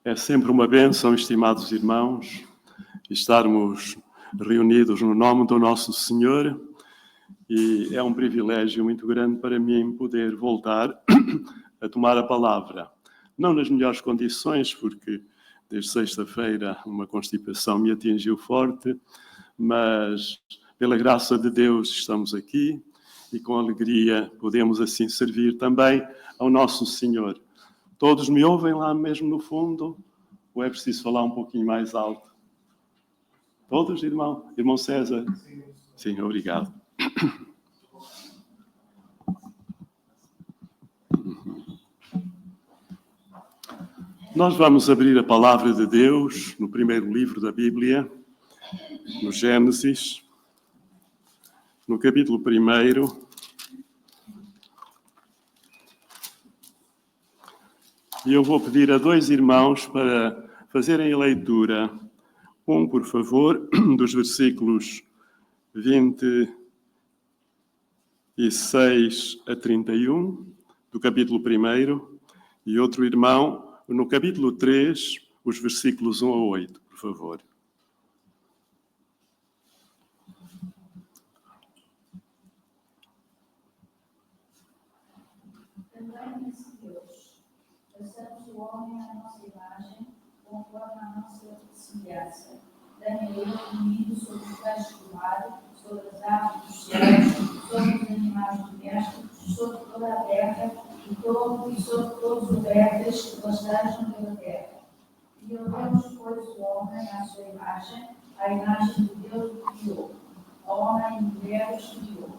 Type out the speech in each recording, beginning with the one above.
É sempre uma bênção, estimados irmãos, estarmos reunidos no nome do nosso Senhor, e é um privilégio muito grande para mim poder voltar a tomar a palavra. Não nas melhores condições, porque desde sexta-feira uma constipação me atingiu forte, mas pela graça de Deus estamos aqui e com alegria podemos assim servir também ao nosso Senhor. Todos me ouvem lá mesmo no fundo? Ou é preciso falar um pouquinho mais alto? Todos, irmão? Irmão César? Sim, obrigado. Nós vamos abrir a palavra de Deus no primeiro livro da Bíblia, no Gênesis, no capítulo 1. E eu vou pedir a dois irmãos para fazerem a leitura, um, por favor, dos versículos 26 a 31, do capítulo 1, e outro irmão, no capítulo 3, os versículos 1 a 8, por favor. Também disse Deus: façamos o homem à nossa imagem, conforme a nossa semelhança. Dê-me ele domínio sobre os peixes do mar, sobre as aves dos céus, sobre os animais domésticos, sobre toda a terra e sobre todos os répteis que rastejam pela terra. E ele Deus pôs o homem à sua imagem, à imagem de Deus o criou. Ao homem e mulher os criou.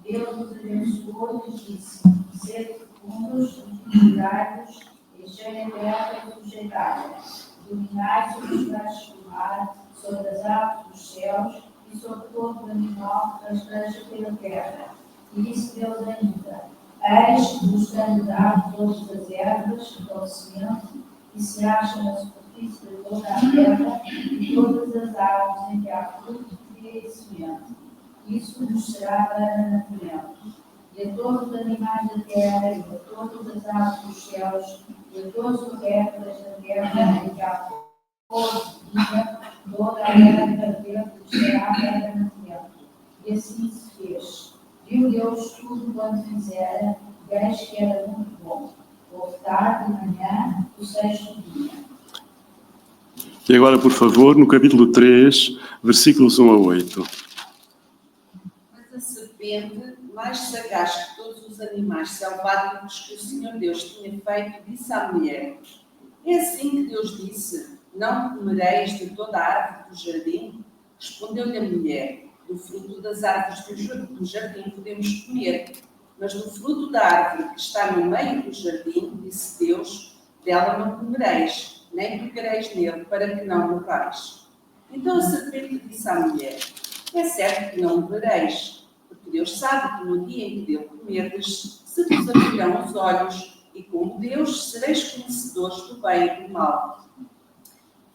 Deus os abençoou e lhes disse: sede fecundos, multiplicai-vos, enchei a terra e sujeitai-a, dominai sobre os peixes do mar, sobre as aves dos céus e sobre todo o animal que rasteja pela terra. E disse Deus ainda: eis que vos tenho dado todas as ervas que dão semente e se acham na superfície de toda a terra, e todas as árvores em que há fruto que dê semente. Isso vos será para mantimento. E a todos os animais da terra, e a todas as aves dos céus, e a todos os répteis da terra, em que há pouso de vida, toda a terra verde vos será para mantimento. E assim se fez. Viu Deus tudo quanto fizera, e eis que era muito bom. Houve tarde e manhã, o sexto dia. E agora, por favor, no capítulo 3, versículos 1 a 8. Mas a serpente, mais sagaz que todos os animais selváticos que o Senhor Deus tinha feito, disse à mulher: é assim que Deus disse: não comereis de toda a árvore do jardim? Respondeu-lhe a mulher: do fruto das árvores do jardim podemos comer, mas do fruto da árvore que está no meio do jardim, disse Deus, dela não comereis, nem tocareis nele, para que não morrais. Então a serpente disse à mulher: é certo que não morrereis, porque Deus sabe que no dia em que dele comerdes, se vos abrirão os olhos, e como Deus sereis conhecedores do bem e do mal.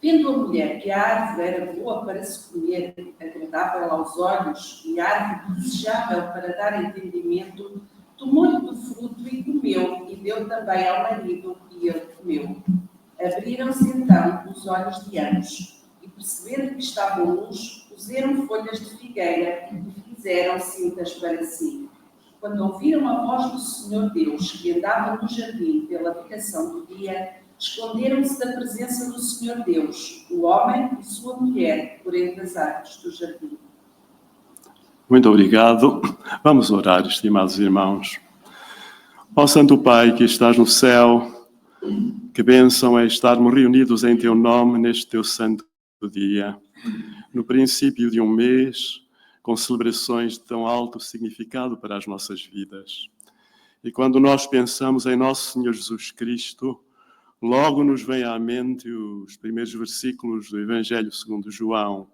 Vendo a mulher que a árvore era boa para se comer, agradável aos olhos, e árvore desejável para dar entendimento, tomou-lhe do fruto e comeu, e deu também ao marido, e ele comeu. Abriram-se então os olhos de ambos, e percebendo que estavam nus, cozeram folhas de figueira e fizeram cintas para si. Quando ouviram a voz do Senhor Deus, que andava no jardim pela viração do dia, esconderam-se da presença do Senhor Deus, o homem e sua mulher, por entre as árvores do jardim. Muito obrigado. Vamos orar, estimados irmãos. Ó Santo Pai que estás no céu, que bênção é estarmos reunidos em Teu nome neste Teu santo dia, no princípio de um mês, com celebrações de tão alto significado para as nossas vidas. E quando nós pensamos em nosso Senhor Jesus Cristo, logo nos vem à mente os primeiros versículos do Evangelho segundo João.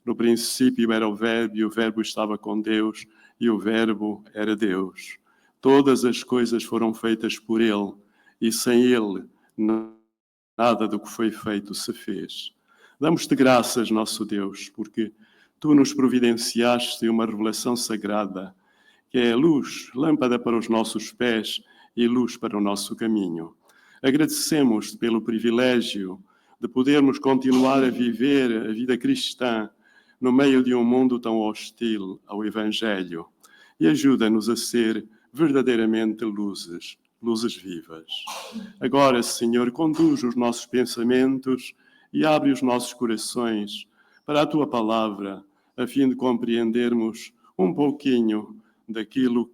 No princípio era o Verbo, e o Verbo estava com Deus, e o Verbo era Deus. Todas as coisas foram feitas por Ele, e sem Ele nada do que foi feito se fez. Damos-te graças, nosso Deus, porque Tu nos providenciaste uma revelação sagrada, que é luz, lâmpada para os nossos pés e luz para o nosso caminho. Agradecemos pelo privilégio de podermos continuar a viver a vida cristã no meio de um mundo tão hostil ao Evangelho, e ajuda-nos a ser verdadeiramente luzes vivas. Agora, Senhor, conduz os nossos pensamentos e abre os nossos corações para a Tua palavra, a fim de compreendermos um pouquinho daquilo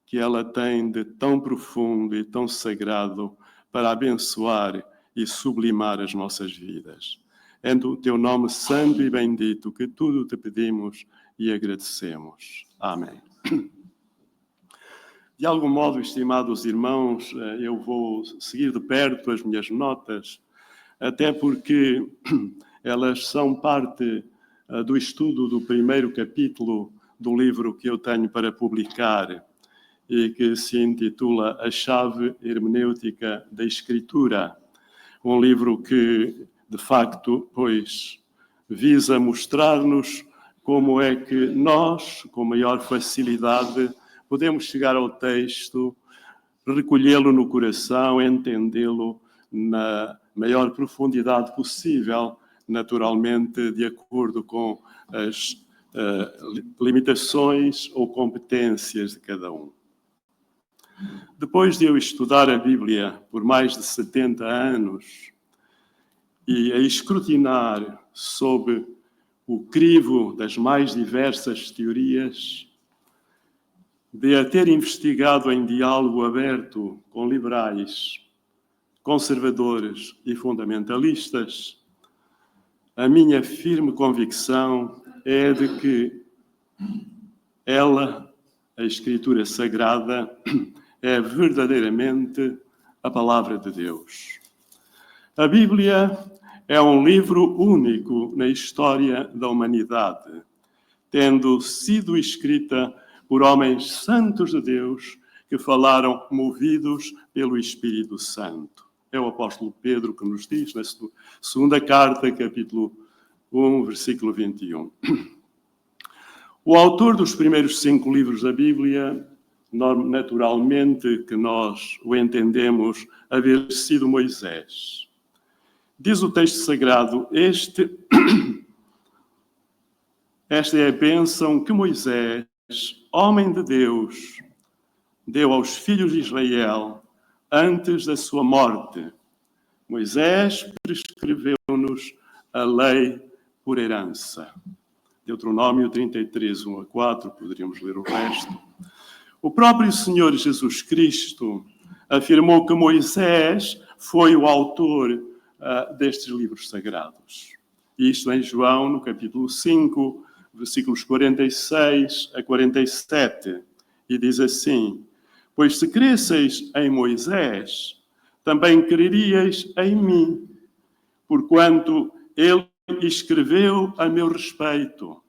que ela tem de tão profundo e tão sagrado para abençoar e sublimar as nossas vidas. É no Teu nome santo e bendito que tudo te pedimos e agradecemos. Amém. De algum modo, estimados irmãos, eu vou seguir de perto as minhas notas, até porque elas são parte do estudo do primeiro capítulo do livro que eu tenho para publicar e que se intitula A Chave Hermenêutica da Escritura. Um livro que, de facto, pois, visa mostrar-nos como é que nós, com maior facilidade, podemos chegar ao texto, recolhê-lo no coração, entendê-lo na maior profundidade possível, naturalmente de acordo com as limitações ou competências de cada um. Depois de eu estudar a Bíblia por mais de 70 anos e a escrutinar sob o crivo das mais diversas teorias, de a ter investigado em diálogo aberto com liberais, conservadores e fundamentalistas, a minha firme convicção é de que ela, a Escritura Sagrada, é verdadeiramente a Palavra de Deus. A Bíblia é um livro único na história da humanidade, tendo sido escrita por homens santos de Deus que falaram movidos pelo Espírito Santo. É o apóstolo Pedro que nos diz na segunda carta, capítulo 1, versículo 21. O autor dos primeiros 5 livros da Bíblia, naturalmente que nós o entendemos haver sido Moisés. Diz o texto sagrado, esta é a bênção que Moisés, homem de Deus, deu aos filhos de Israel antes da sua morte. Moisés prescreveu-nos a lei por herança. Deuteronômio 33, 1-4, poderíamos ler o resto. O próprio Senhor Jesus Cristo afirmou que Moisés foi o autor destes livros sagrados. Isto em João, no capítulo 5, versículos 46 a 47. E diz assim, pois se cresceis em Moisés, também creríeis em mim, porquanto ele escreveu a meu respeito.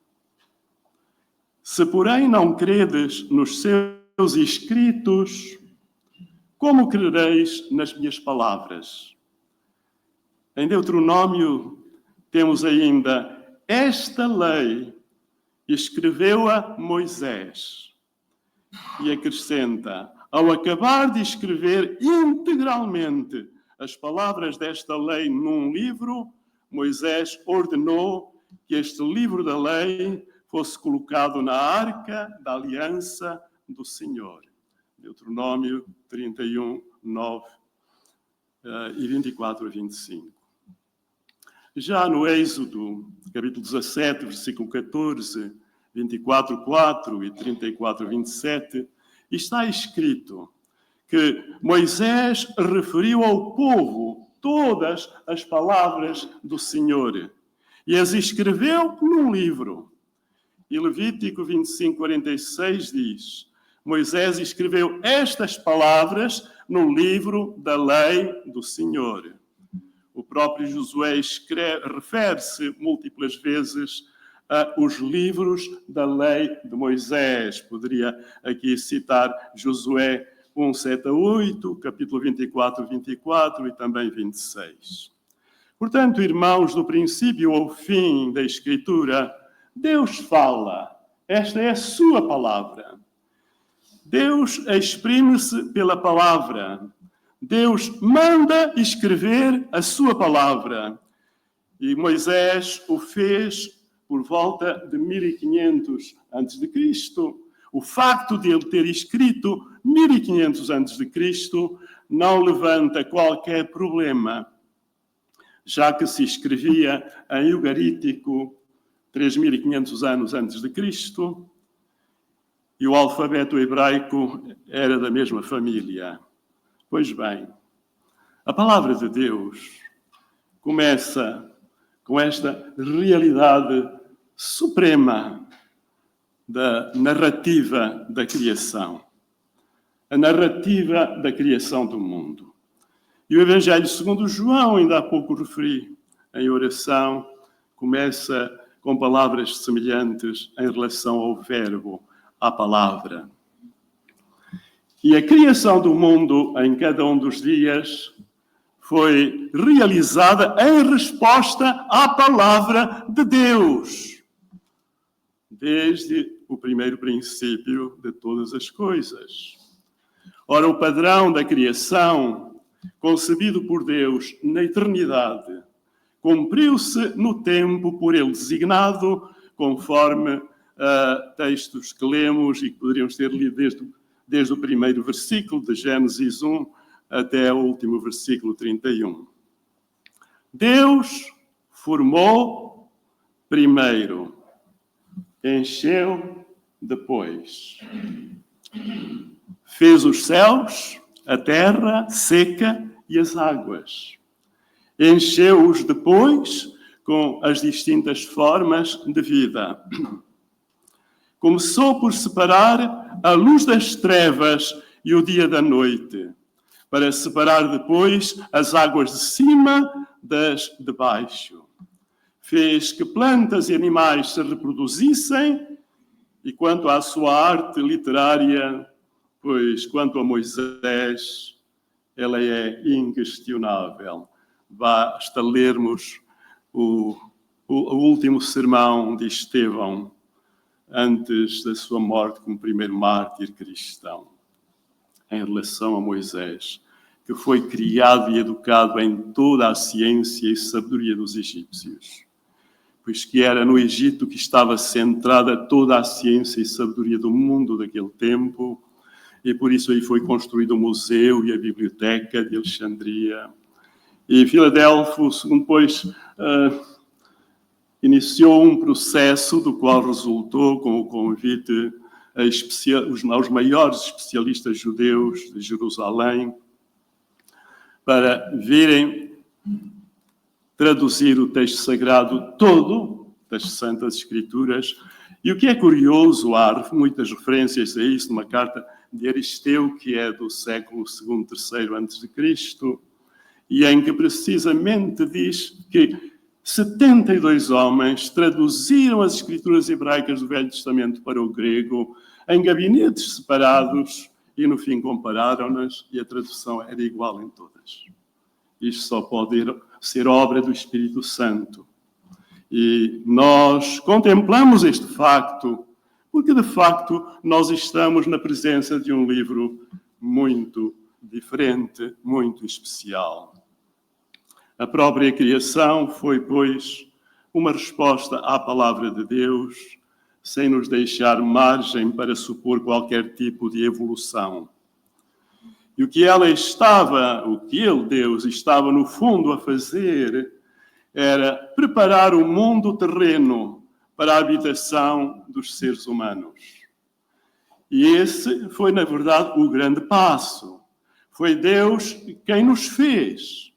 Se, porém, não credes nos seus escritos, como crereis nas minhas palavras? Em Deuteronômio temos ainda esta lei, escreveu-a Moisés. E acrescenta, ao acabar de escrever integralmente as palavras desta lei num livro, Moisés ordenou que este livro da lei fosse colocado na arca da aliança do Senhor. Deuteronômio 31, 9 e 24 a 25. Já no Êxodo, capítulo 17, versículo 14, 24, 4 e 34, 27, está escrito que Moisés referiu ao povo todas as palavras do Senhor e as escreveu num livro. E Levítico 25, 46 diz, Moisés escreveu estas palavras no livro da lei do Senhor. O próprio Josué refere-se múltiplas vezes aos livros da lei de Moisés. Poderia aqui citar Josué 1, 7 a 8, capítulo 24, 24 e também 26. Portanto, irmãos, do princípio ao fim da Escritura, Deus fala. Esta é a sua palavra. Deus exprime-se pela palavra. Deus manda escrever a sua palavra. E Moisés o fez por volta de 1500 a.C. O facto de ele ter escrito 1500 a.C. não levanta qualquer problema, já que se escrevia em ugarítico 3500 anos antes de Cristo, e o alfabeto hebraico era da mesma família. Pois bem, a palavra de Deus começa com esta realidade suprema da narrativa da criação. A narrativa da criação do mundo. E o Evangelho segundo João, ainda há pouco referi em oração, começa com palavras semelhantes em relação ao verbo, à palavra. E a criação do mundo em cada um dos dias foi realizada em resposta à palavra de Deus. Desde o primeiro princípio de todas as coisas. Ora, o padrão da criação, concebido por Deus na eternidade, cumpriu-se no tempo por ele designado, conforme textos que lemos e que poderíamos ter lido desde o primeiro versículo de Gênesis 1 até o último versículo 31. Deus formou primeiro, encheu depois. Fez os céus, a terra seca e as águas. Encheu-os depois com as distintas formas de vida. Começou por separar a luz das trevas e o dia da noite, para separar depois as águas de cima das de baixo. Fez que plantas e animais se reproduzissem, e quanto à sua arte literária, pois quanto a Moisés, ela é inquestionável. Basta lermos o último sermão de Estevão, antes da sua morte como primeiro mártir cristão, em relação a Moisés, que foi criado e educado em toda a ciência e sabedoria dos egípcios, pois que era no Egito que estava centrada toda a ciência e sabedoria do mundo daquele tempo, e por isso aí foi construído o museu e a biblioteca de Alexandria. E Filadélfo, depois iniciou um processo do qual resultou com o convite aos maiores especialistas judeus de Jerusalém para virem traduzir o texto sagrado todo das Santas Escrituras. E o que é curioso, há muitas referências a isso numa carta de Aristeu, que é do século II, III a.C., e em que precisamente diz que 72 homens traduziram as escrituras hebraicas do Velho Testamento para o grego em gabinetes separados e no fim compararam-nas e a tradução era igual em todas. Isto só pode ser obra do Espírito Santo. E nós contemplamos este facto porque, de facto, nós estamos na presença de um livro muito diferente, muito especial. A própria criação foi, pois, uma resposta à palavra de Deus, sem nos deixar margem para supor qualquer tipo de evolução. E o que ele, Deus, estava no fundo a fazer era preparar o mundo terreno para a habitação dos seres humanos. E esse foi, na verdade, o grande passo. Foi Deus quem nos fez.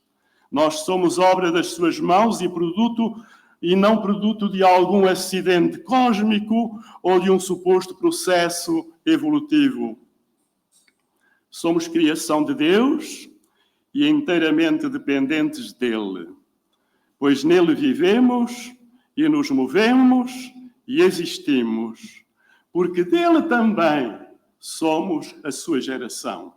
Nós somos obra das suas mãos e não produto de algum acidente cósmico ou de um suposto processo evolutivo. Somos criação de Deus e inteiramente dependentes dele, pois nele vivemos e nos movemos e existimos, porque dele também somos a sua geração.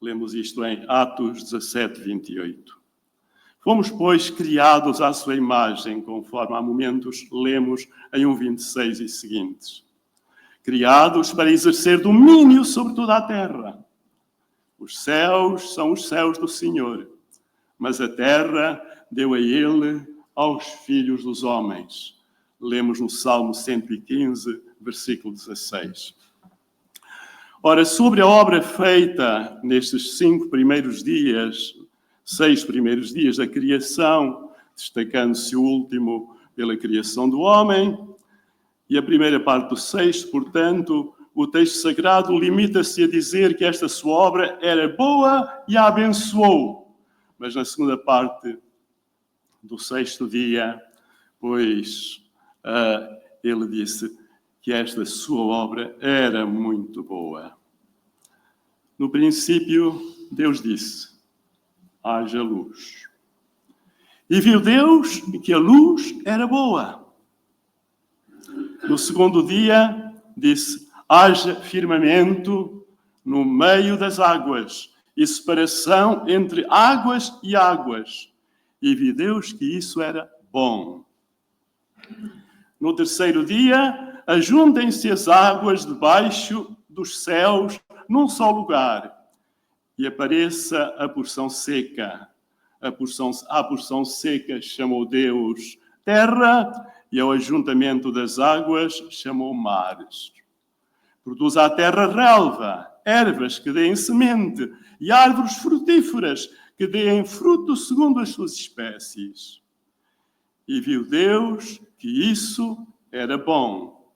Lemos isto em Atos 17, 28. Fomos, pois, criados à sua imagem, conforme há momentos lemos em 1:26 e seguintes. Criados para exercer domínio sobre toda a terra. Os céus são os céus do Senhor, mas a terra deu a ele aos filhos dos homens. Lemos no Salmo 115, versículo 16. Ora, sobre a obra feita nestes 6 primeiros dias da criação, destacando-se o último pela criação do homem, e a primeira parte do 6º, portanto, o texto sagrado limita-se a dizer que esta sua obra era boa e a abençoou. Mas na segunda parte do 6º dia, pois ele disse que esta sua obra era muito boa. No princípio, Deus disse: haja luz. E viu Deus que a luz era boa. No segundo dia, disse: haja firmamento no meio das águas e separação entre águas e águas. E viu Deus que isso era bom. No terceiro dia, ajuntem-se as águas debaixo dos céus num só lugar, e apareça a porção seca. À porção seca chamou Deus terra, e ao ajuntamento das águas chamou mares. Produz a terra relva, ervas que deem semente, e árvores frutíferas que deem fruto segundo as suas espécies. E viu Deus que isso era bom.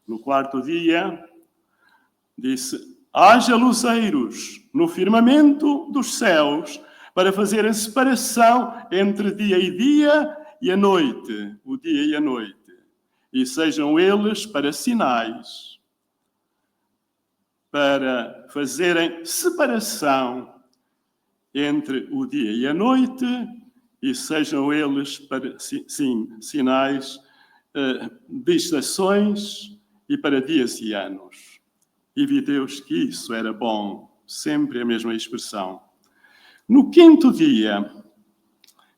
No quarto dia, disse: haja luzeiros no firmamento dos céus, para fazerem separação entre dia e a noite, o dia e a noite. E sejam eles para sinais, para fazerem separação entre o dia e a noite, e sejam eles para, sinais de estações e para dias e anos. E viu Deus que isso era bom, sempre a mesma expressão. No quinto dia,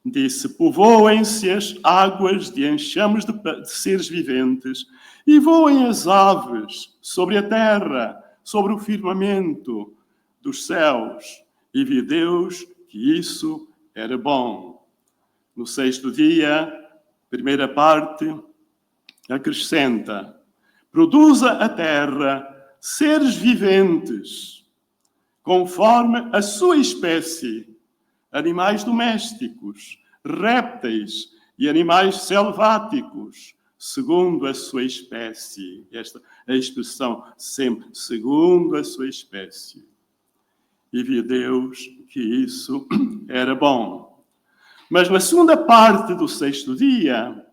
disse: povoem-se as águas de enxames de seres viventes, e voem as aves sobre a terra, sobre o firmamento dos céus. E viu Deus que isso era bom. No sexto dia, primeira parte, acrescenta: produza a terra seres viventes, conforme a sua espécie, animais domésticos, répteis e animais selváticos, segundo a sua espécie. Esta é a expressão sempre, segundo a sua espécie. E viu Deus que isso era bom. Mas na segunda parte do sexto dia,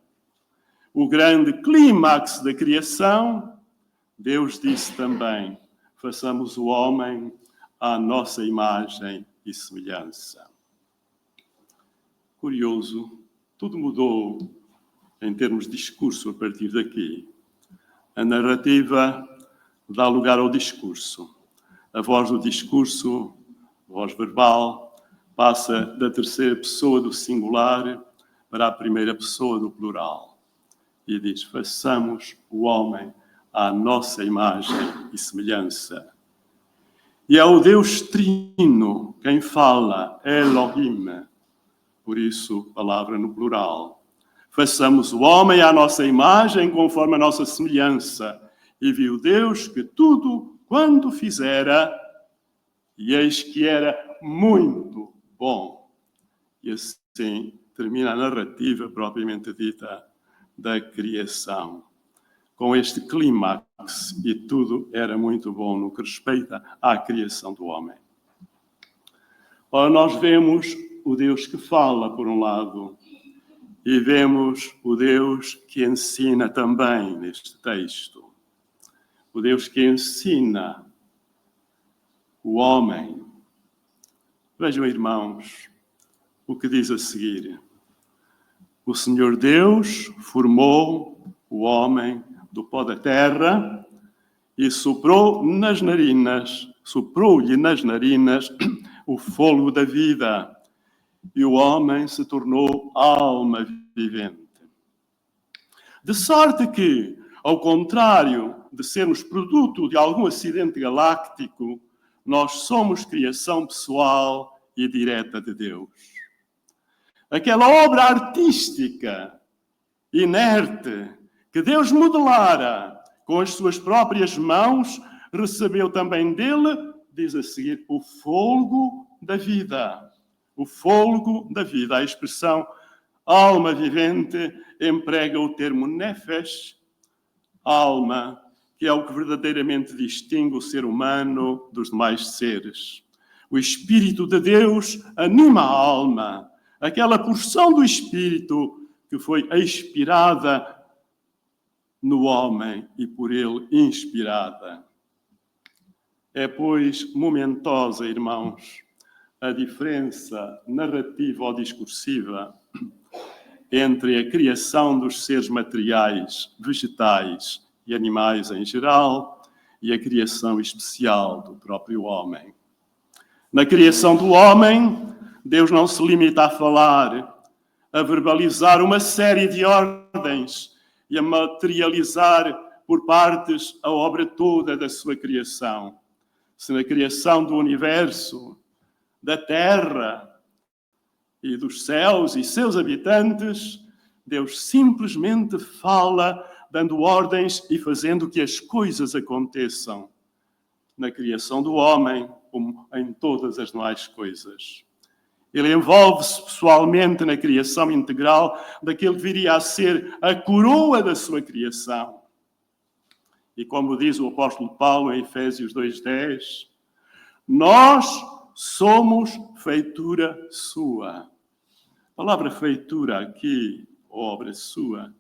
o grande clímax da criação, Deus disse também: façamos o homem à nossa imagem e semelhança. Curioso, tudo mudou em termos de discurso a partir daqui. A narrativa dá lugar ao discurso. A voz do discurso, a voz verbal, passa da terceira pessoa do singular para a primeira pessoa do plural. E diz: façamos o homem à nossa imagem e semelhança. E é o Deus Trino quem fala, Elohim. Por isso, palavra no plural. Façamos o homem à nossa imagem, conforme a nossa semelhança. E viu Deus que tudo quanto fizera, e eis que era muito bom. E assim termina a narrativa propriamente dita da criação. Com este clímax, e tudo era muito bom no que respeita à criação do homem. Ora, nós vemos o Deus que fala, por um lado, e vemos o Deus que ensina também neste texto. O Deus que ensina o homem. Vejam, irmãos, o que diz a seguir. O Senhor Deus formou o homem do pó da terra e soprou-lhe nas narinas o fôlego da vida, e o homem se tornou alma vivente. De sorte que, ao contrário de sermos produto de algum acidente galáctico, nós somos criação pessoal e direta de Deus. Aquela obra artística, inerte, que Deus modelara com as suas próprias mãos, recebeu também dele, diz a seguir, o fôlego da vida. O fôlego da vida. A expressão alma vivente emprega o termo nefesh, alma, que é o que verdadeiramente distingue o ser humano dos demais seres. O Espírito de Deus anima a alma, aquela porção do Espírito que foi expirada no homem e por ele inspirada. É, pois, momentosa, irmãos, a diferença narrativa ou discursiva entre a criação dos seres materiais, vegetais e animais em geral e a criação especial do próprio homem. Na criação do homem, Deus não se limita a falar, a verbalizar uma série de ordens e a materializar por partes a obra toda da sua criação. Se na criação do universo, da terra e dos céus e seus habitantes, Deus simplesmente fala, dando ordens e fazendo que as coisas aconteçam. Na criação do homem, como em todas as demais coisas. Ele envolve-se pessoalmente na criação integral daquele que viria a ser a coroa da sua criação. E como diz o apóstolo Paulo em Efésios 2:10, nós somos feitura sua. A palavra feitura aqui, obra sua,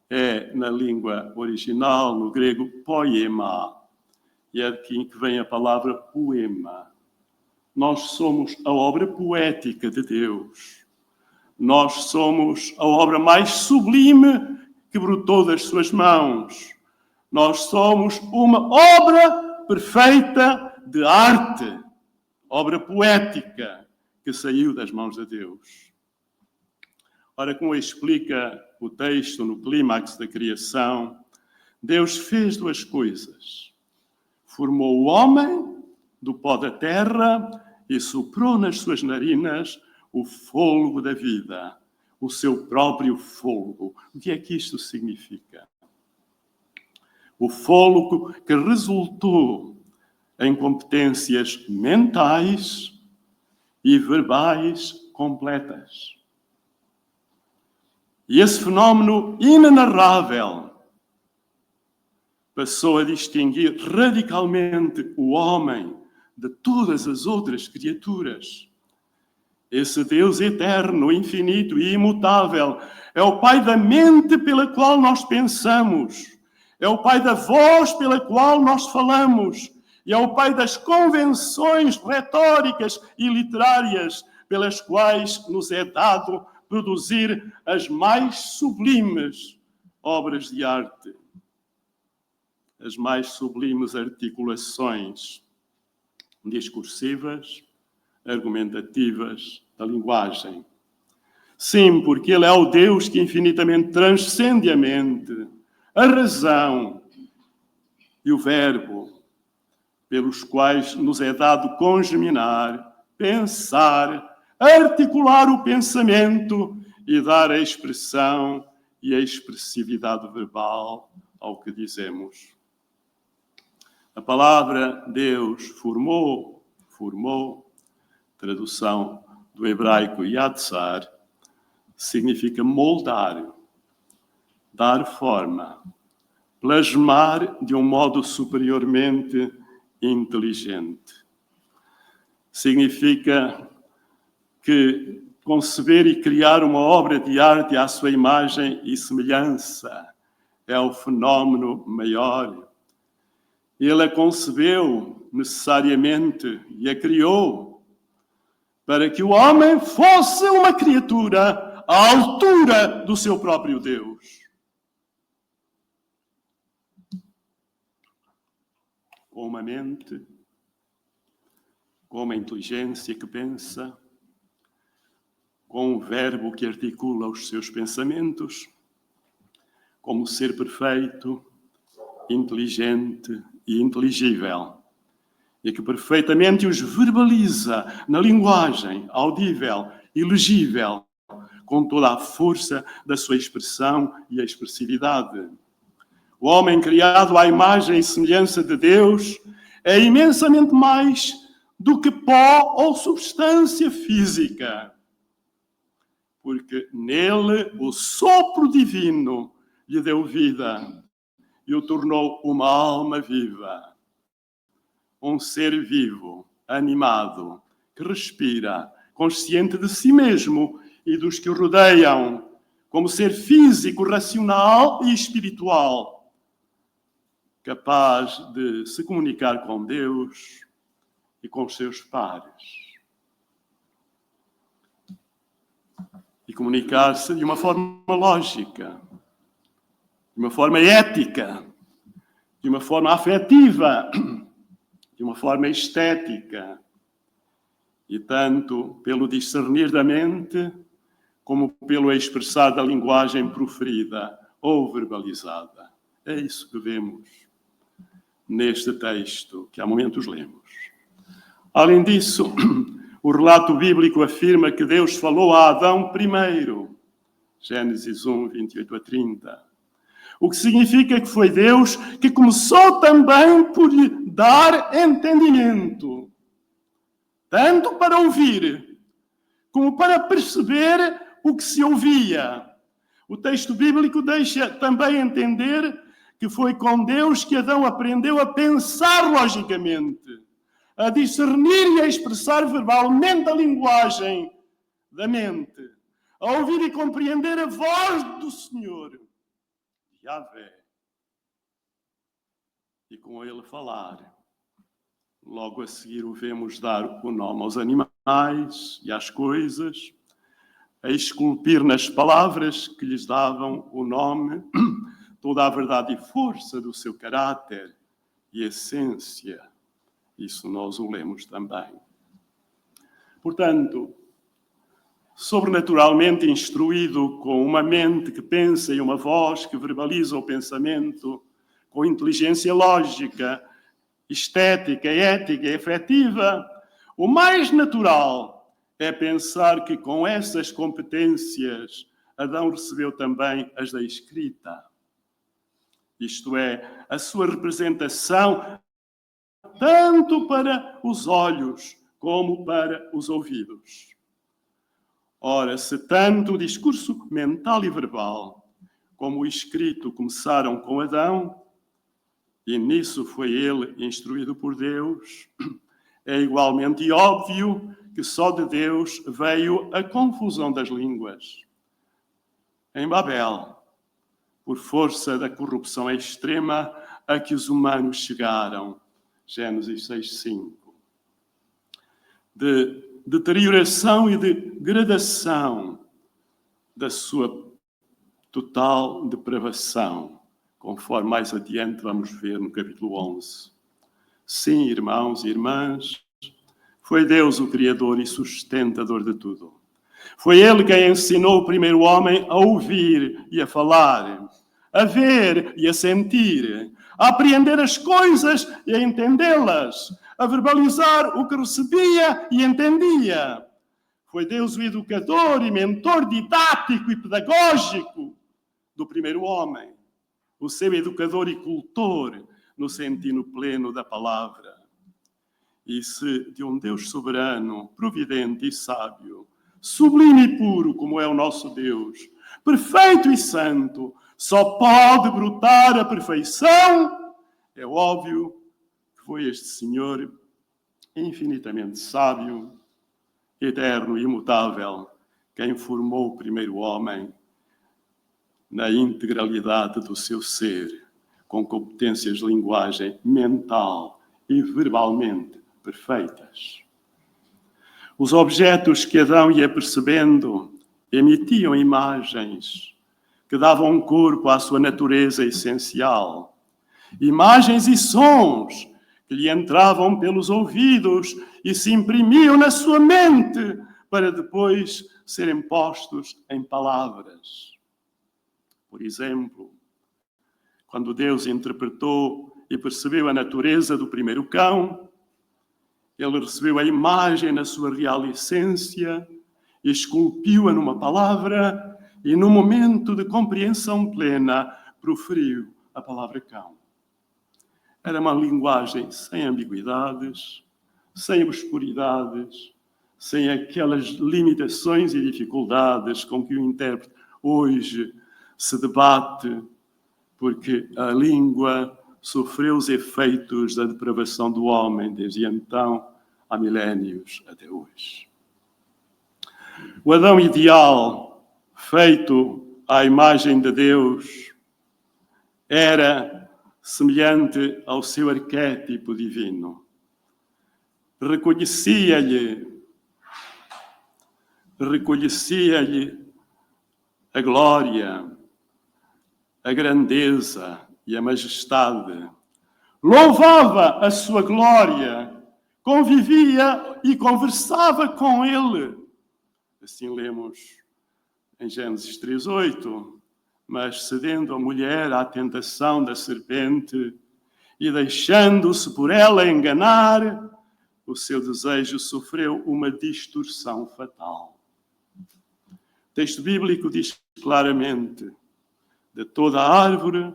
é na língua original, no grego, poema. E é aqui que vem a palavra poema. Nós somos a obra poética de Deus. Nós somos a obra mais sublime que brotou das suas mãos. Nós somos uma obra perfeita de arte, obra poética que saiu das mãos de Deus. Ora, como explica o texto no clímax da criação, Deus fez duas coisas. Formou o homem do pó da terra e soprou nas suas narinas o fôlego da vida, o seu próprio fôlego. O que é que isto significa? O fôlego que resultou em competências mentais e verbais completas. E esse fenómeno inenarrável passou a distinguir radicalmente o homem de todas as outras criaturas. Esse Deus eterno, infinito e imutável é o Pai da mente pela qual nós pensamos, é o Pai da voz pela qual nós falamos, e é o Pai das convenções retóricas e literárias pelas quais nos é dado produzir as mais sublimes obras de arte, as mais sublimes articulações discursivas, argumentativas da linguagem. Sim, porque Ele é o Deus que infinitamente transcende a mente, a razão e o verbo, pelos quais nos é dado congeminar, pensar, articular o pensamento e dar a expressão e a expressividade verbal ao que dizemos. A palavra Deus formou, tradução do hebraico yatsar, significa moldar, dar forma, plasmar de um modo superiormente inteligente. Significa que conceber e criar uma obra de arte à sua imagem e semelhança é o fenómeno maior. Ele a concebeu necessariamente e a criou para que o homem fosse uma criatura à altura do seu próprio Deus. Com uma mente, com uma inteligência que pensa, com um verbo que articula os seus pensamentos, como ser perfeito, inteligente e inteligível. e que perfeitamente os verbaliza na linguagem audível e legível, com toda a força da sua expressão e expressividade. O homem criado à imagem e semelhança de Deus é imensamente mais do que pó ou substância física, porque nele o sopro divino lhe deu vida e o tornou uma alma viva. Um ser vivo, animado, que respira, consciente de si mesmo e dos que o rodeiam, como ser físico, racional e espiritual, capaz de se comunicar com Deus e com os seus pares. E comunicar-se de uma forma lógica, de uma forma ética, de uma forma afetiva, de uma forma estética, e tanto pelo discernir da mente, como pelo expressar da linguagem proferida ou verbalizada. É isso que vemos neste texto que há momentos lemos. Além disso, o relato bíblico afirma que Deus falou a Adão primeiro, Gênesis 1, 28 a 30. O que significa que foi Deus que começou também por lhe dar entendimento, tanto para ouvir, como para perceber o que se ouvia. O texto bíblico deixa também entender que foi com Deus que Adão aprendeu a pensar logicamente, a discernir e a expressar verbalmente a linguagem da mente, a ouvir e compreender a voz do Senhor, Yahvé, e com ele falar. Logo a seguir o vemos dar o nome aos animais e às coisas, a esculpir nas palavras que lhes davam o nome toda a verdade e força do seu caráter e essência. Isso nós o lemos também. Portanto, sobrenaturalmente instruído, com uma mente que pensa e uma voz que verbaliza o pensamento, com inteligência lógica, estética, ética e afetiva, o mais natural é pensar que com essas competências Adão recebeu também as da escrita. Isto é, a sua representação tanto para os olhos como para os ouvidos. Ora, se tanto o discurso mental e verbal como o escrito começaram com Adão, e nisso foi ele instruído por Deus, é igualmente óbvio que só de Deus veio a confusão das línguas. Em Babel, por força da corrupção extrema a que os humanos chegaram, Gênesis 6:5. De deterioração e de degradação da sua total depravação, conforme mais adiante vamos ver no capítulo 11. Sim, irmãos e irmãs, foi Deus o Criador e sustentador de tudo. Foi Ele quem ensinou o primeiro homem a ouvir e a falar, a ver e a sentir, a apreender as coisas e a entendê-las, a verbalizar o que recebia e entendia. Foi Deus o educador e mentor didático e pedagógico do primeiro homem, o seu educador e cultor no sentido pleno da palavra. E se de um Deus soberano, providente e sábio, sublime e puro como é o nosso Deus, perfeito e santo, só pode brotar a perfeição, é óbvio que foi este Senhor infinitamente sábio, eterno e imutável, quem formou o primeiro homem na integralidade do seu ser, com competências de linguagem mental e verbalmente perfeitas. Os objetos que Adão ia percebendo emitiam imagens que davam corpo à sua natureza essencial. Imagens e sons que lhe entravam pelos ouvidos e se imprimiam na sua mente para depois serem postos em palavras. Por exemplo, quando Deus interpretou e percebeu a natureza do primeiro cão, Ele recebeu a imagem na sua real essência, esculpiu-a numa palavra e, num momento de compreensão plena, proferiu a palavra cão. Era uma linguagem sem ambiguidades, sem obscuridades, sem aquelas limitações e dificuldades com que o intérprete hoje se debate, porque a língua sofreu os efeitos da depravação do homem desde então há milénios até hoje. O Adão ideal, feito à imagem de Deus, era semelhante ao seu arquétipo divino. Reconhecia-lhe a glória, a grandeza e a majestade. Louvava a sua glória, convivia e conversava com ele. Assim lemos em Gênesis 3:8. Mas cedendo a mulher à tentação da serpente e deixando-se por ela enganar, o seu desejo sofreu uma distorção fatal. O texto bíblico diz claramente: de toda a árvore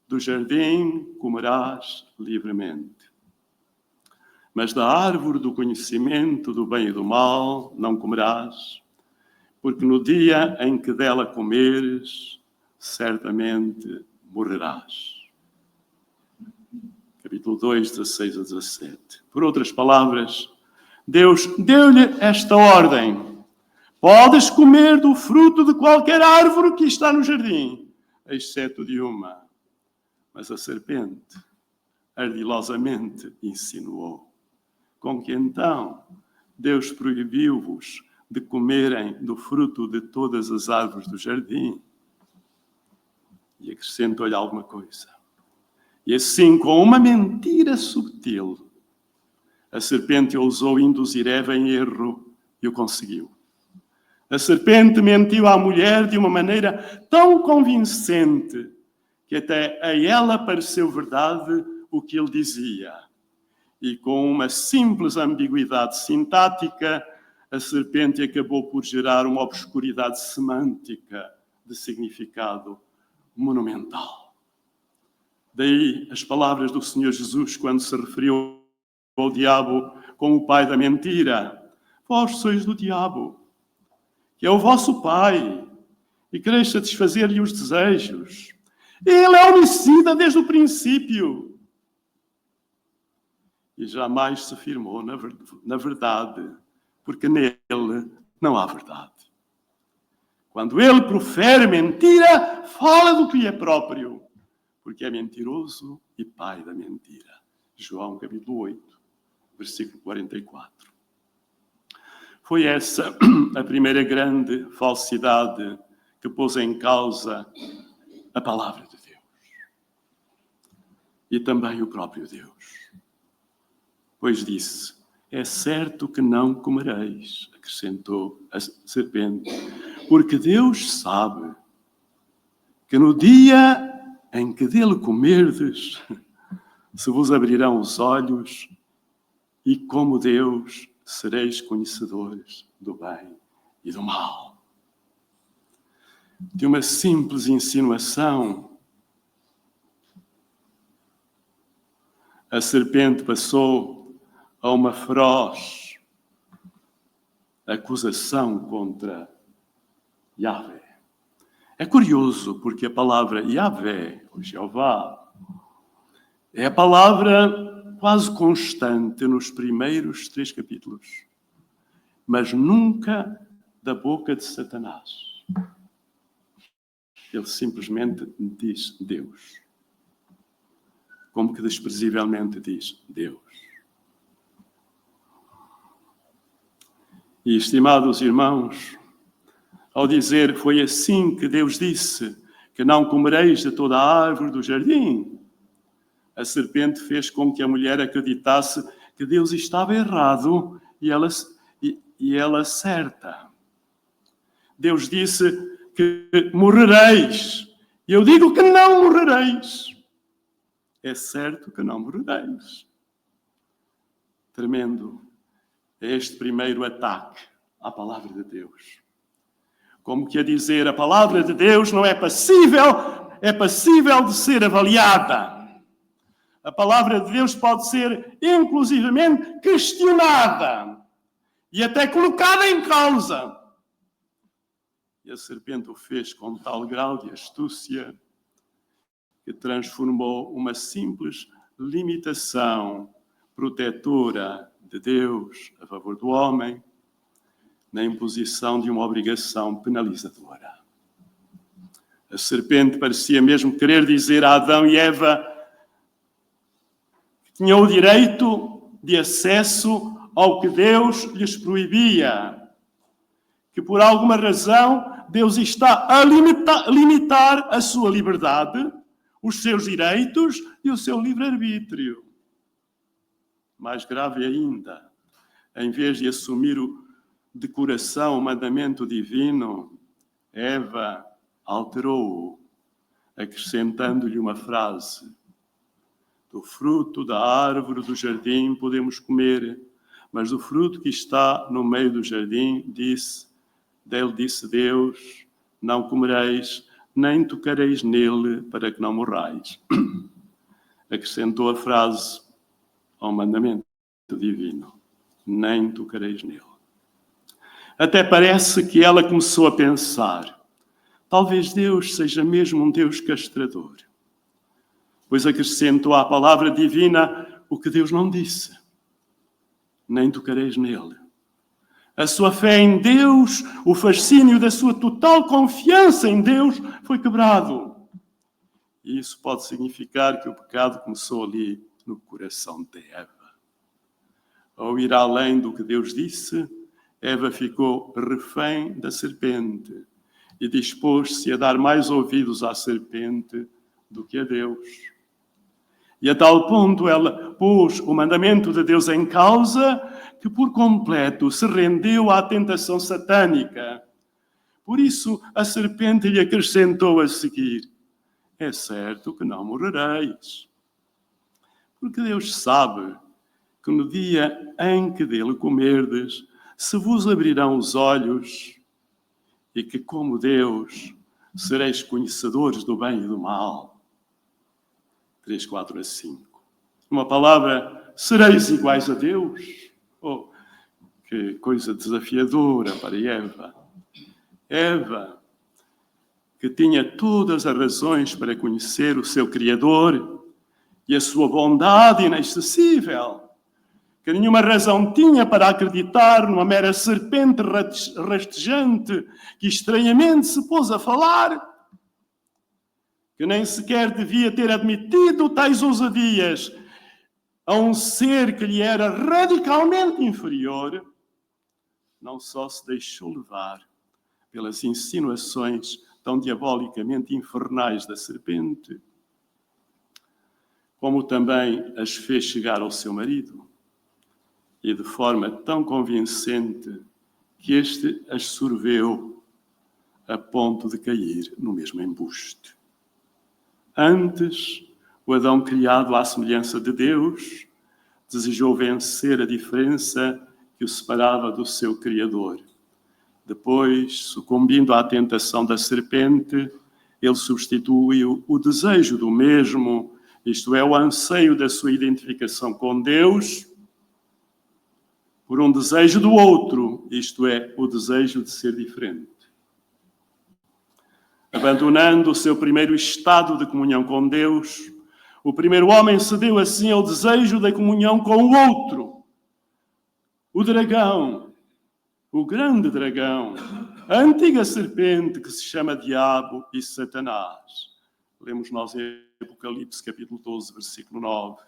do jardim comerás livremente. Mas da árvore do conhecimento do bem e do mal não comerás, porque no dia em que dela comeres, certamente morrerás. Capítulo 2, 16 a 17. Por outras palavras, Deus deu-lhe esta ordem: podes comer do fruto de qualquer árvore que está no jardim, exceto de uma. Mas a serpente ardilosamente insinuou, com que então Deus proibiu-vos de comerem do fruto de todas as árvores do jardim. E acrescentou-lhe alguma coisa. E assim, com uma mentira subtil, a serpente ousou induzir Eva em erro e o conseguiu. A serpente mentiu à mulher de uma maneira tão convincente que até a ela pareceu verdade o que ele dizia. E com uma simples ambiguidade sintática, a serpente acabou por gerar uma obscuridade semântica de significado monumental. Daí as palavras do Senhor Jesus quando se referiu ao diabo como o pai da mentira. Vós sois do diabo, que é o vosso pai, e quereis satisfazer-lhe os desejos. Ele é homicida desde o princípio. E jamais se firmou na verdade, porque nele não há verdade. Quando ele profere mentira, fala do que lhe é próprio, porque é mentiroso e pai da mentira. João capítulo 8, versículo 44. Foi essa a primeira grande falsidade que pôs em causa a palavra de Deus. E também o próprio Deus. Pois disse: é certo que não comereis, acrescentou a serpente, porque Deus sabe que no dia em que dele comerdes, se vos abrirão os olhos e, como Deus, sereis conhecedores do bem e do mal. De uma simples insinuação, a serpente passou a uma feroz acusação contra Yahvé. É curioso porque a palavra Yahvé, ou Jeová, é a palavra quase constante nos primeiros 3 capítulos, mas nunca da boca de Satanás. Ele simplesmente diz Deus, como que desprezivelmente diz Deus. E, estimados irmãos, ao dizer foi assim que Deus disse que não comereis de toda a árvore do jardim, a serpente fez com que a mulher acreditasse que Deus estava errado e ela certa. Deus disse que morrereis. E eu digo que não morrereis. É certo que não morrereis. Tremendo é este primeiro ataque à palavra de Deus. Como que a dizer, a palavra de Deus não é passível de ser avaliada. A palavra de Deus pode ser, inclusivamente, questionada e até colocada em causa. E a serpente o fez com tal grau de astúcia que transformou uma simples limitação protetora de Deus a favor do homem na imposição de uma obrigação penalizadora. A serpente parecia mesmo querer dizer a Adão e Eva que tinham o direito de acesso ao que Deus lhes proibia, que por alguma razão Deus está a limitar a sua liberdade, os seus direitos e o seu livre-arbítrio. Mais grave ainda, em vez de assumir de coração o mandamento divino, Eva alterou-o, acrescentando-lhe uma frase: do fruto da árvore do jardim podemos comer, mas do fruto que está no meio do jardim, disse Deus, não comereis, nem tocareis nele, para que não morrais. Acrescentou a frase ao mandamento divino: nem tocareis nele. Até parece que ela começou a pensar: talvez Deus seja mesmo um Deus castrador, pois acrescentou à palavra divina o que Deus não disse: nem tocareis nele. A sua fé em Deus, o fascínio da sua total confiança em Deus foi quebrado. E isso pode significar que o pecado começou ali no coração de Eva. Ao ir além do que Deus disse, Eva ficou refém da serpente e dispôs-se a dar mais ouvidos à serpente do que a Deus. E a tal ponto ela pôs o mandamento de Deus em causa que por completo se rendeu à tentação satânica. Por isso a serpente lhe acrescentou a seguir: é certo que não morrereis. Porque Deus sabe que no dia em que dele comerdes, se vos abrirão os olhos e que, como Deus, sereis conhecedores do bem e do mal. 3, 4 a 5. Uma palavra, sereis iguais a Deus. Oh, que coisa desafiadora para Eva. Eva, que tinha todas as razões para conhecer o seu Criador e a sua bondade inacessível, que nenhuma razão tinha para acreditar numa mera serpente rastejante que estranhamente se pôs a falar, que nem sequer devia ter admitido tais ousadias a um ser que lhe era radicalmente inferior, não só se deixou levar pelas insinuações tão diabolicamente infernais da serpente, como também as fez chegar ao seu marido, e de forma tão convincente que este as sorveu a ponto de cair no mesmo embuste. Antes, o Adão criado à semelhança de Deus desejou vencer a diferença que o separava do seu Criador. Depois, sucumbindo à tentação da serpente, ele substituiu o desejo do mesmo, isto é, o anseio da sua identificação com Deus, por um desejo do outro, isto é, o desejo de ser diferente. Abandonando o seu primeiro estado de comunhão com Deus, o primeiro homem cedeu assim ao desejo da comunhão com o outro. O dragão, o grande dragão, a antiga serpente que se chama Diabo e Satanás. Lemos nós em Apocalipse, capítulo 12, versículo 9.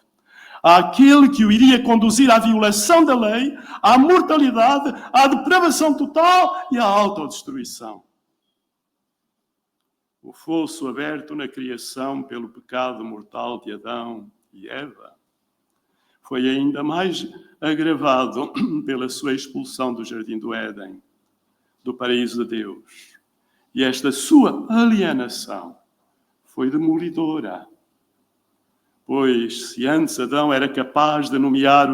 Àquele que o iria conduzir à violação da lei, à mortalidade, à depravação total e à autodestruição. O fosso aberto na criação pelo pecado mortal de Adão e Eva foi ainda mais agravado pela sua expulsão do Jardim do Éden, do paraíso de Deus. E esta sua alienação foi demolidora. Pois, se antes Adão era capaz de nomear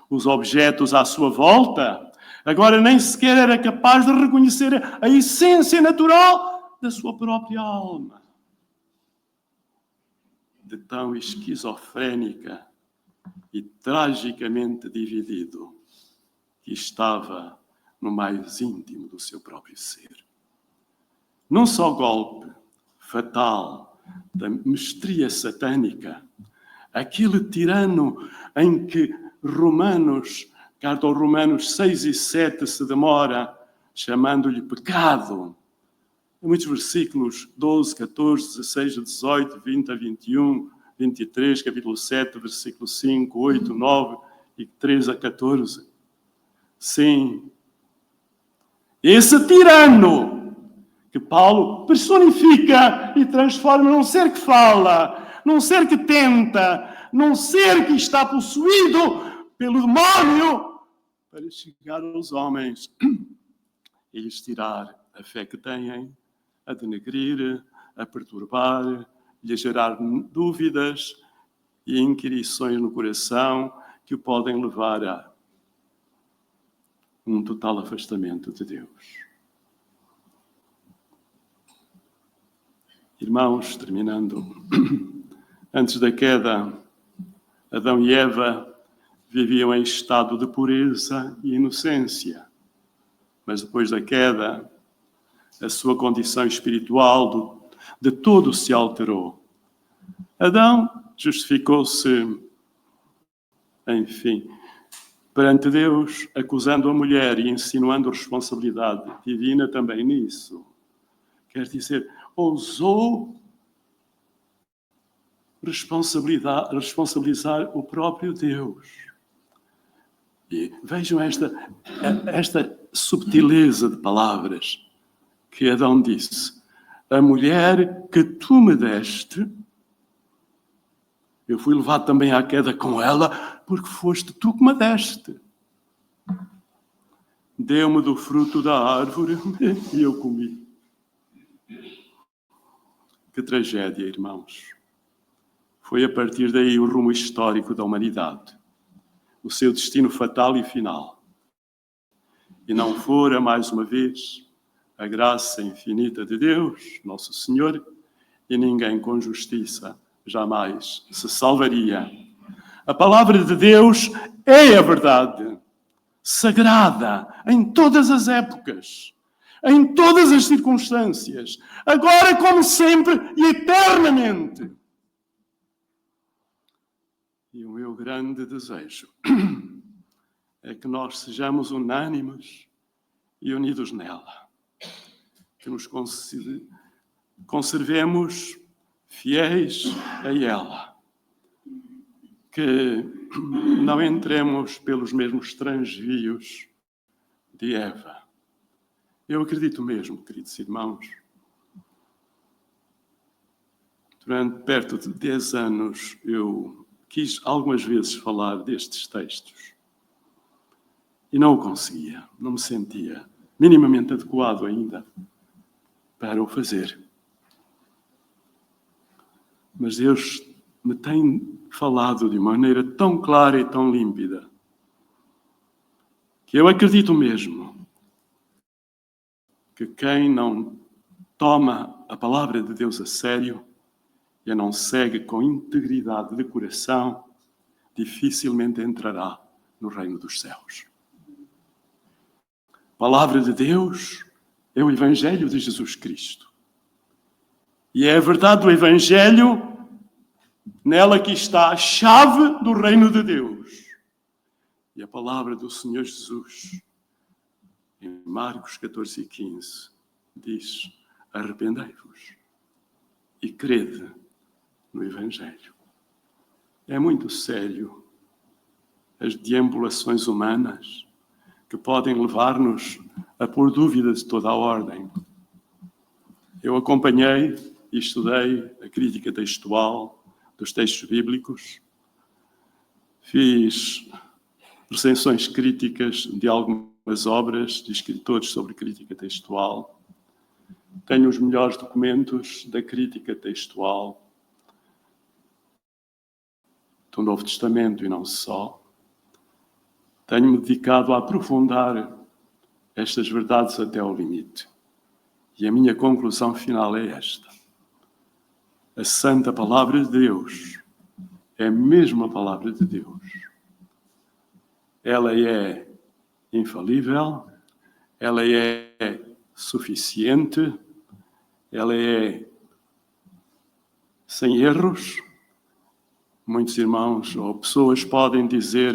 os objetos à sua volta, agora nem sequer era capaz de reconhecer a essência natural da sua própria alma. De tão esquizofrénica e tragicamente dividido que estava no mais íntimo do seu próprio ser. Num só golpe fatal da mestria satânica, aquele tirano em que carta aos Romanos 6 e 7 se demora, chamando-lhe pecado. Em muitos versículos, 12, 14, 16, 18, 20 a 21, 23, capítulo 7, versículo 5, 8, 9 e 13 a 14. Sim, esse tirano que Paulo personifica e transforma num ser que fala, num ser que tenta, num ser que está possuído pelo demónio para chegar aos homens e lhes tirar a fé que têm, a denegrir, a perturbar, lhes gerar dúvidas e inquirições no coração que o podem levar a um total afastamento de Deus. Irmãos, terminando, antes da queda, Adão e Eva viviam em estado de pureza e inocência. Mas depois da queda, a sua condição espiritual de todo se alterou. Adão justificou-se, enfim, perante Deus, acusando a mulher e insinuando responsabilidade divina também nisso. Quer dizer, ousou responsabilizar o próprio Deus. E vejam esta subtileza de palavras que Adão disse. A mulher que tu me deste, eu fui levado também à queda com ela, porque foste tu que me deste. Deu-me do fruto da árvore e eu comi. Que tragédia, irmãos. Foi a partir daí o rumo histórico da humanidade. O seu destino fatal e final. E não fora, mais uma vez, a graça infinita de Deus, Nosso Senhor, e ninguém com justiça jamais se salvaria. A palavra de Deus é a verdade, sagrada em todas as épocas, em todas as circunstâncias, agora como sempre e eternamente. E o meu grande desejo é que nós sejamos unânimes e unidos nela. Que nos conservemos fiéis a ela. Que não entremos pelos mesmos transvios de Eva. Eu acredito mesmo, queridos irmãos, durante perto de 10 anos eu quis algumas vezes falar destes textos e não o conseguia, não me sentia minimamente adequado ainda para o fazer. Mas Deus me tem falado de uma maneira tão clara e tão límpida que eu acredito mesmo que quem não toma a palavra de Deus a sério e a não segue com integridade de coração, dificilmente entrará no reino dos céus. A palavra de Deus é o Evangelho de Jesus Cristo. E é a verdade do Evangelho, nela que está a chave do reino de Deus. E a palavra do Senhor Jesus, em Marcos 14 e 15, diz: arrependei-vos e crede no Evangelho. É muito sério as deambulações humanas que podem levar-nos a pôr dúvidas de toda a ordem. Eu acompanhei e estudei a crítica textual dos textos bíblicos, fiz recensões críticas de algumas obras de escritores sobre crítica textual, tenho os melhores documentos da crítica textual do Novo Testamento e não só. tenho-me dedicado a aprofundar estas verdades até ao limite. E a minha conclusão final é esta. A Santa Palavra de Deus é mesmo a Palavra de Deus. Ela é infalível, ela é suficiente, ela é sem erros. Muitos irmãos ou pessoas podem dizer: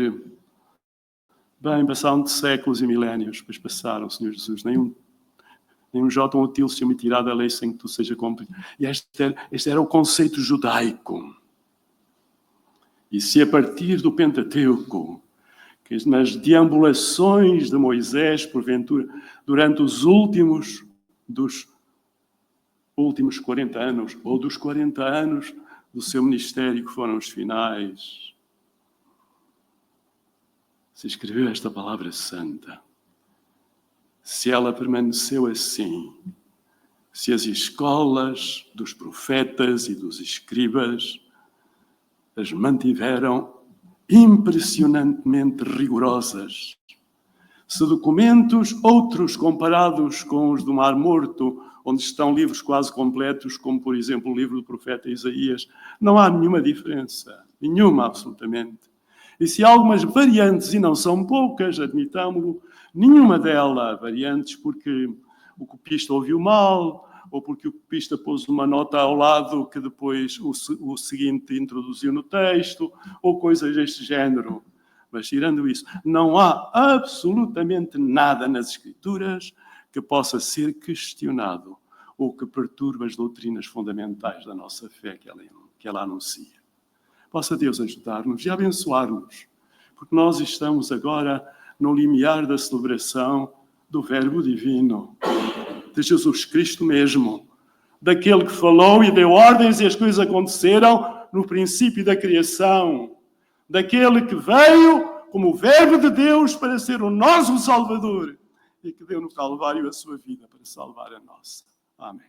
bem, passaram de séculos e milénios, depois passaram, Senhor Jesus, nenhum J ou til se me tirar da lei sem que tu seja cumprido. E este era o conceito judaico. E se a partir do Pentateuco, que nas deambulações de Moisés, porventura, durante os últimos 40 anos, ou dos 40 anos do seu ministério, que foram os finais, se escreveu esta palavra santa, se ela permaneceu assim, se as escolas dos profetas e dos escribas as mantiveram impressionantemente rigorosas, se documentos, outros comparados com os do Mar Morto, onde estão livros quase completos, como por exemplo o livro do profeta Isaías, não há nenhuma diferença, nenhuma absolutamente. E se há algumas variantes, e não são poucas, admitamo-lo, nenhuma delas variantes porque o copista ouviu mal, ou porque o copista pôs uma nota ao lado que depois o seguinte introduziu no texto, ou coisas deste género. Mas tirando isso, não há absolutamente nada nas Escrituras que possa ser questionado ou que perturbe as doutrinas fundamentais da nossa fé que ela anuncia. Possa Deus ajudar-nos e abençoar-nos, porque nós estamos agora no limiar da celebração do Verbo Divino, de Jesus Cristo mesmo, daquele que falou e deu ordens e as coisas aconteceram no princípio da criação, daquele que veio como o Verbo de Deus para ser o nosso Salvador e que deu no Calvário a sua vida para salvar a nossa. Amém.